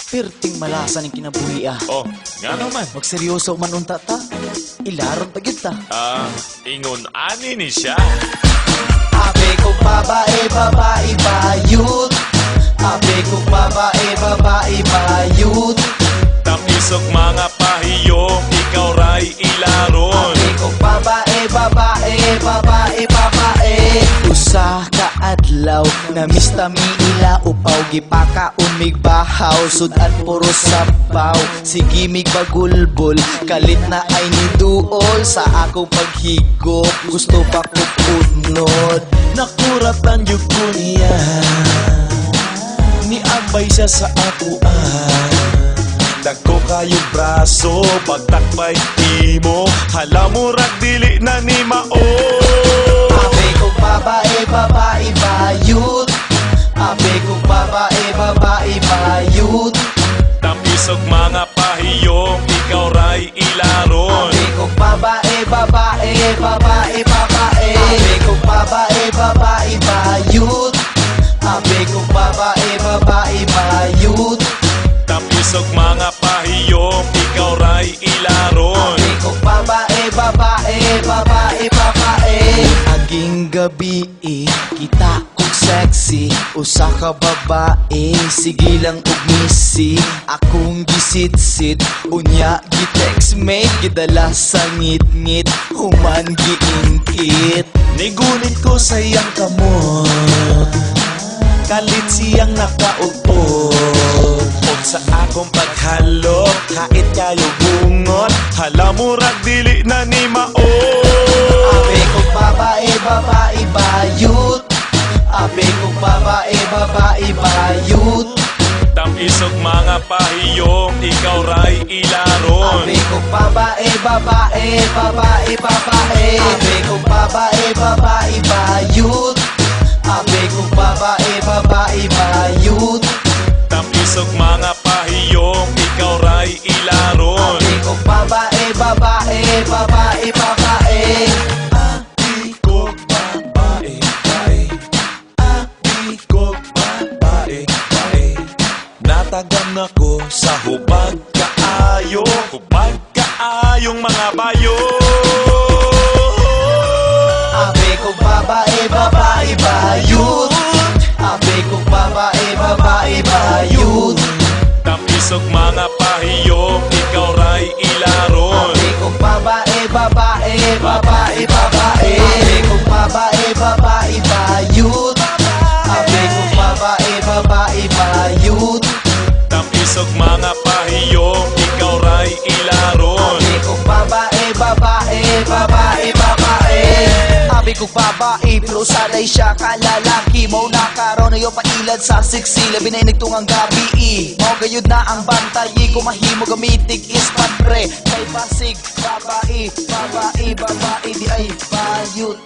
Perting malasan ang kinabuhi Oh, nga naman. Magseryoso man unta ta. Ilaron pa gyud ta. Ingon ani ni siya. Abe kong babae, babae, bayut. Abe kong babae, babae, bayut. Tapisok mga pahiyong, ikaw ray ilaron. Abe kong babae, babae, babae, babae. Usa ka adlaw na mista mi ila upaw gipakaon mig bahaw sudan puro sabaw sige mig bagulbol kalit na ay niduol sa akong paghigop gusto pa ko punod Nakuratan yung kuya, niabay siya sa akuan. Dagko kayong braso, pagtakbay imo, halamurag dili na ni mao. Abe kong babae, babae, bayut. Abe kong babae, babae, bayut. Tapisog mga pahiyong, ikaw ray ilaron. Abe kong babae, babae, babae, babae. Abe kong babae, babae, bayut. Abe kong babae, babae, bayut. Tapisog mga pahiyong, ikaw ray ilaron. Abe kong babae, babae, babae, babae. Aging gabi, kita kong sexy. Usa ka babae, sige lang ug misi. Akong gisit-sit, unya gi-text mate. Gidala sa ngit-ngit, human giingkit. Nigunit ko sa iyang kamot, kalit siyang nakaupot. Og sa akong paghalok, kait kayo bungot, halamurag dili na ni mao. Abe kong babae, babae, bayut. Abe kong babae, babae, bayut. Tapisog mga pahiyong, ikaw ray ilaron. Abe kong babae, babae, babae, babae. Abe kong babae, babae, bayut. Abe kong babae, babae, bayut. Tapisog mga pahiyong, ikaw ray ilaron. Abe kong babae, babae, babae, babae. Abi ko babae, bae. Abi ko babae, bae. Natagam ako sa hubag kaayong mga bayo. Abe kong babae, babae, bayut. Abe kong babae, babae, bayut. Tapisog mga pahiyong, ikaw ray ilaron. Abe kong babae, babae, babae, babae. Abe kong babae, babae, bayut. Abe kong babae, babae, bayut. Tapisog mga pahiyong, ikaw ray ilaron. Abe kong babae, babae, babae, babae. Abe kong babae, pero sanay siya kalalaki. Mau nakaroon na yung pailad sa siksi. Labi na inigtungang gabi. Mau gayud na ang bantay. Kung mahimo gamitig is padre. Kay basig, babae, babae, babae, di ay bayut.